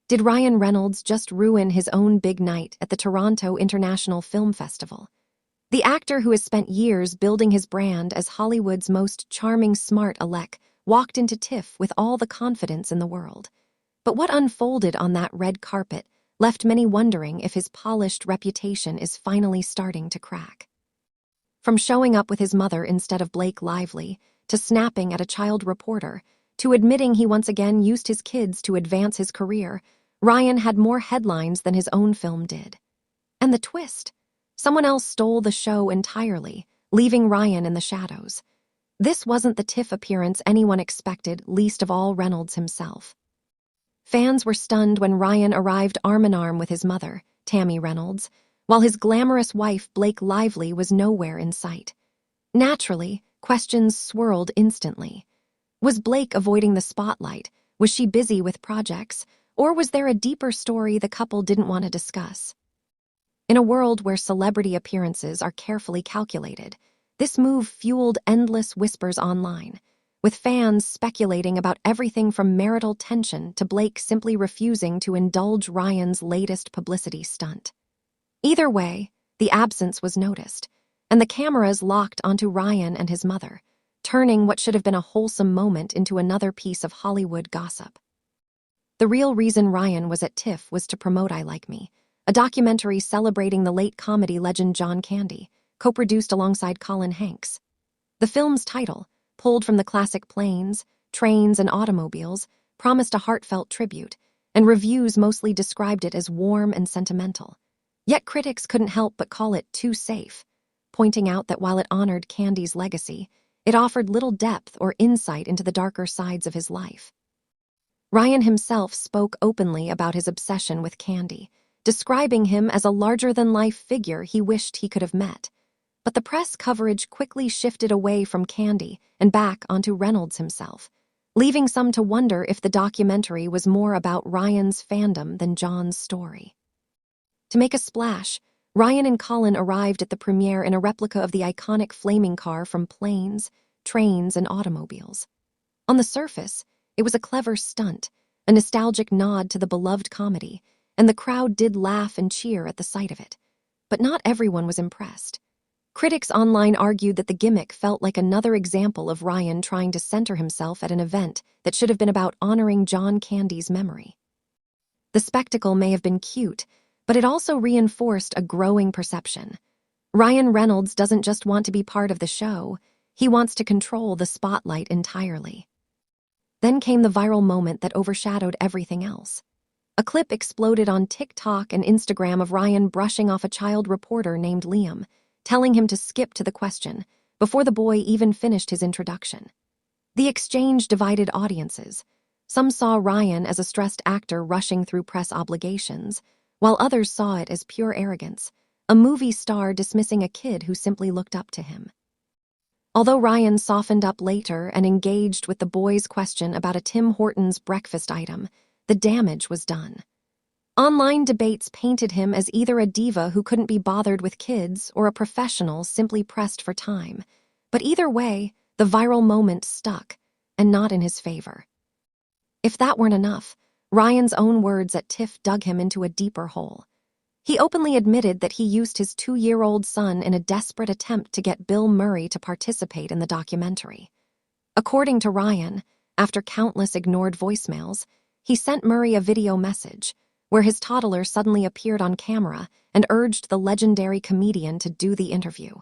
Did Ryan Reynolds just ruin his own big night at the Toronto International Film Festival? The actor who has spent years building his brand as Hollywood's most charming smart aleck walked into TIFF with all the confidence in the world. But what unfolded on that red carpet left many wondering if his polished reputation is finally starting to crack. From showing up with his mother instead of Blake Lively, to snapping at a child reporter, to admitting he once again used his kids to advance his career, Ryan had more headlines than his own film did. And the twist? Someone else stole the show entirely, leaving Ryan in the shadows. This wasn't the TIFF appearance anyone expected, least of all Reynolds himself. Fans were stunned when Ryan arrived arm-in-arm with his mother, Tammy Reynolds, while his glamorous wife, Blake Lively, was nowhere in sight. Naturally, questions swirled instantly. Was Blake avoiding the spotlight? Was she busy with projects? Or was there a deeper story the couple didn't want to discuss? In a world where celebrity appearances are carefully calculated, this move fueled endless whispers online, with fans speculating about everything from marital tension to Blake simply refusing to indulge Ryan's latest publicity stunt. Either way, the absence was noticed, and the cameras locked onto Ryan and his mother, turning what should have been a wholesome moment into another piece of Hollywood gossip. The real reason Ryan was at TIFF was to promote I Like Me, a documentary celebrating the late comedy legend John Candy, co-produced alongside Colin Hanks. The film's title, pulled from the classic Planes, Trains, and Automobiles, promised a heartfelt tribute, and reviews mostly described it as warm and sentimental. Yet critics couldn't help but call it too safe, pointing out that while it honored Candy's legacy, it offered little depth or insight into the darker sides of his life. Ryan himself spoke openly about his obsession with Candy, describing him as a larger-than-life figure he wished he could have met. But the press coverage quickly shifted away from Candy and back onto Reynolds himself, leaving some to wonder if the documentary was more about Ryan's fandom than John's story. To make a splash, Ryan and Colin arrived at the premiere in a replica of the iconic flaming car from Planes, Trains, and Automobiles. On the surface, it was a clever stunt, a nostalgic nod to the beloved comedy, and the crowd did laugh and cheer at the sight of it. But not everyone was impressed. Critics online argued that the gimmick felt like another example of Ryan trying to center himself at an event that should have been about honoring John Candy's memory. The spectacle may have been cute, but it also reinforced a growing perception. Ryan Reynolds doesn't just want to be part of the show, he wants to control the spotlight entirely. Then came the viral moment that overshadowed everything else. A clip exploded on TikTok and Instagram of Ryan brushing off a child reporter named Liam, telling him to skip to the question, before the boy even finished his introduction. The exchange divided audiences. Some saw Ryan as a stressed actor rushing through press obligations, while others saw it as pure arrogance, a movie star dismissing a kid who simply looked up to him. Although Ryan softened up later and engaged with the boy's question about a Tim Hortons breakfast item, the damage was done. Online debates painted him as either a diva who couldn't be bothered with kids or a professional simply pressed for time. But either way, the viral moment stuck, and not in his favor. If that weren't enough, Ryan's own words at TIFF dug him into a deeper hole. He openly admitted that he used his 2-year-old son in a desperate attempt to get Bill Murray to participate in the documentary. According to Ryan, after countless ignored voicemails, he sent Murray a video message where his toddler suddenly appeared on camera and urged the legendary comedian to do the interview.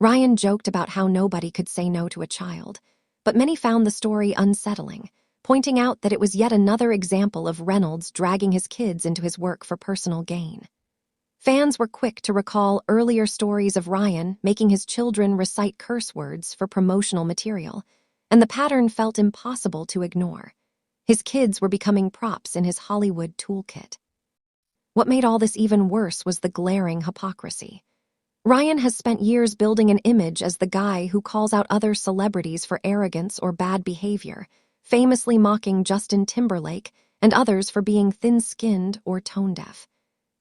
Ryan joked about how nobody could say no to a child, but many found the story unsettling, pointing out that it was yet another example of Reynolds dragging his kids into his work for personal gain. Fans were quick to recall earlier stories of Ryan making his children recite curse words for promotional material, and the pattern felt impossible to ignore. His kids were becoming props in his Hollywood toolkit. What made all this even worse was the glaring hypocrisy. Ryan has spent years building an image as the guy who calls out other celebrities for arrogance or bad behavior, famously mocking Justin Timberlake and others for being thin-skinned or tone-deaf.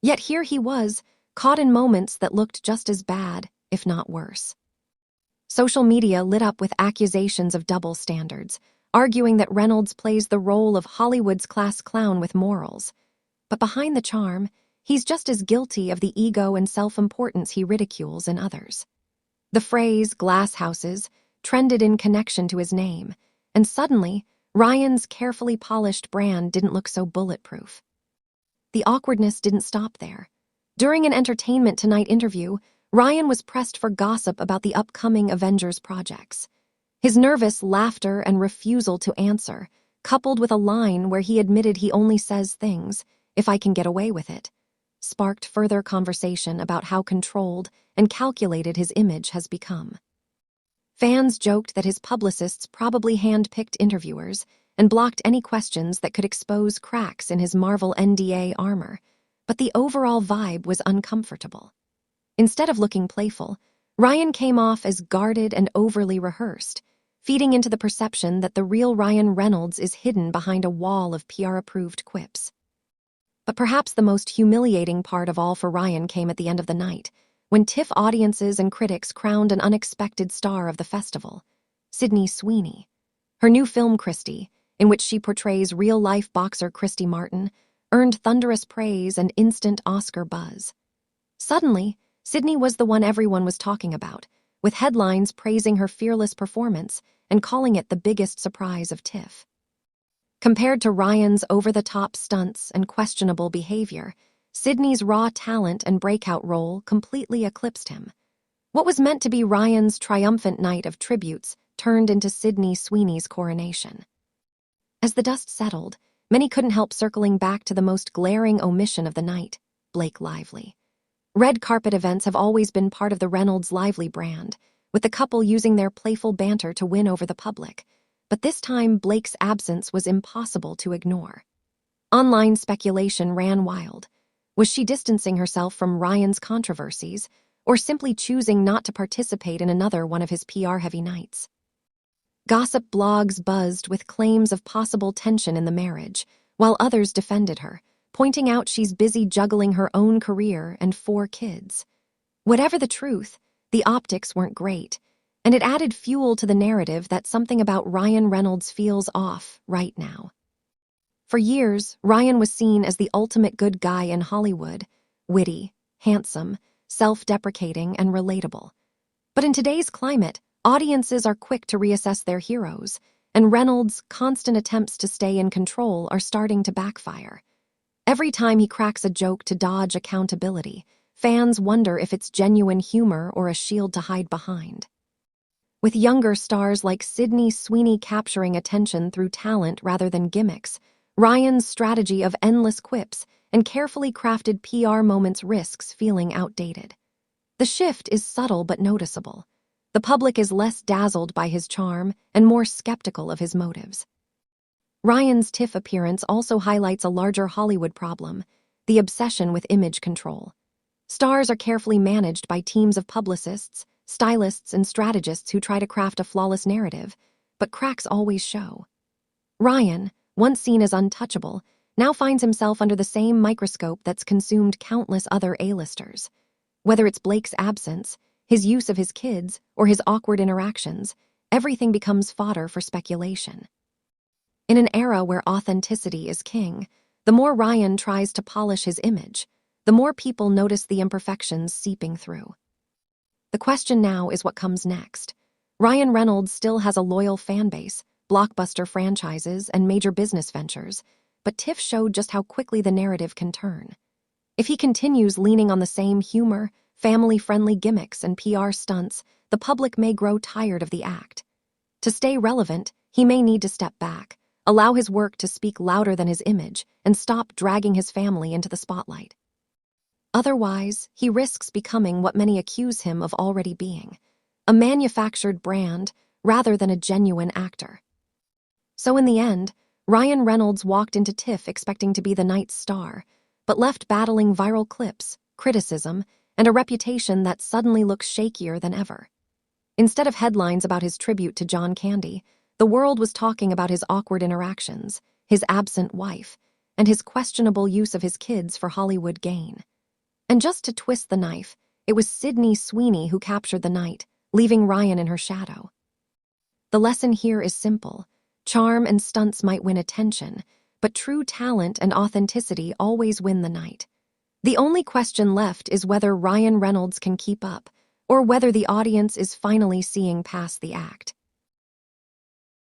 Yet here he was, caught in moments that looked just as bad, if not worse. Social media lit up with accusations of double standards, arguing that Reynolds plays the role of Hollywood's class clown with morals. But behind the charm, he's just as guilty of the ego and self-importance he ridicules in others. The phrase glass houses trended in connection to his name, and suddenly, Ryan's carefully polished brand didn't look so bulletproof. The awkwardness didn't stop there. During an Entertainment Tonight interview, Ryan was pressed for gossip about the upcoming Avengers projects. His nervous laughter and refusal to answer, coupled with a line where he admitted he only says things, "if I can get away with it," sparked further conversation about how controlled and calculated his image has become. Fans joked that his publicists probably hand-picked interviewers and blocked any questions that could expose cracks in his Marvel NDA armor, but the overall vibe was uncomfortable. Instead of looking playful, Ryan came off as guarded and overly rehearsed, feeding into the perception that the real Ryan Reynolds is hidden behind a wall of PR-approved quips. But perhaps the most humiliating part of all for Ryan came at the end of the night, when TIFF audiences and critics crowned an unexpected star of the festival, Sydney Sweeney. Her new film, Christy, in which she portrays real-life boxer Christy Martin, earned thunderous praise and instant Oscar buzz. Suddenly, Sydney was the one everyone was talking about, with headlines praising her fearless performance and calling it the biggest surprise of TIFF. Compared to Ryan's over-the-top stunts and questionable behavior, Sydney's raw talent and breakout role completely eclipsed him. What was meant to be Ryan's triumphant night of tributes turned into Sydney Sweeney's coronation. As the dust settled, many couldn't help circling back to the most glaring omission of the night, Blake Lively. Red carpet events have always been part of the Reynolds Lively brand, with the couple using their playful banter to win over the public. But this time, Blake's absence was impossible to ignore. Online speculation ran wild. Was she distancing herself from Ryan's controversies, or simply choosing not to participate in another one of his PR-heavy nights? Gossip blogs buzzed with claims of possible tension in the marriage, while others defended her, pointing out she's busy juggling her own career and 4 kids. Whatever the truth, the optics weren't great, and it added fuel to the narrative that something about Ryan Reynolds feels off right now. For years, Ryan was seen as the ultimate good guy in Hollywood, witty, handsome, self-deprecating, and relatable. But in today's climate, audiences are quick to reassess their heroes, and Reynolds' constant attempts to stay in control are starting to backfire. Every time he cracks a joke to dodge accountability, fans wonder if it's genuine humor or a shield to hide behind. With younger stars like Sydney Sweeney capturing attention through talent rather than gimmicks, Ryan's strategy of endless quips and carefully crafted PR moments risks feeling outdated. The shift is subtle but noticeable. The public is less dazzled by his charm and more skeptical of his motives. Ryan's TIFF appearance also highlights a larger Hollywood problem, the obsession with image control. Stars are carefully managed by teams of publicists, stylists, and strategists who try to craft a flawless narrative, but cracks always show. Ryan, once seen as untouchable, now finds himself under the same microscope that's consumed countless other A-listers. Whether it's Blake's absence, his use of his kids, or his awkward interactions, everything becomes fodder for speculation. In an era where authenticity is king, the more Ryan tries to polish his image, the more people notice the imperfections seeping through. The question now is what comes next. Ryan Reynolds still has a loyal fan base, blockbuster franchises, and major business ventures, but TIFF showed just how quickly the narrative can turn. If he continues leaning on the same humor, family-friendly gimmicks, and PR stunts, the public may grow tired of the act. To stay relevant, he may need to step back, allow his work to speak louder than his image, and stop dragging his family into the spotlight. Otherwise, he risks becoming what many accuse him of already being, a manufactured brand rather than a genuine actor. So in the end, Ryan Reynolds walked into TIFF expecting to be the night's star, but left battling viral clips, criticism, and a reputation that suddenly looks shakier than ever. Instead of headlines about his tribute to John Candy, the world was talking about his awkward interactions, his absent wife, and his questionable use of his kids for Hollywood gain. And just to twist the knife, it was Sydney Sweeney who captured the night, leaving Ryan in her shadow. The lesson here is simple. Charm and stunts might win attention, but true talent and authenticity always win the night. The only question left is whether Ryan Reynolds can keep up, or whether the audience is finally seeing past the act.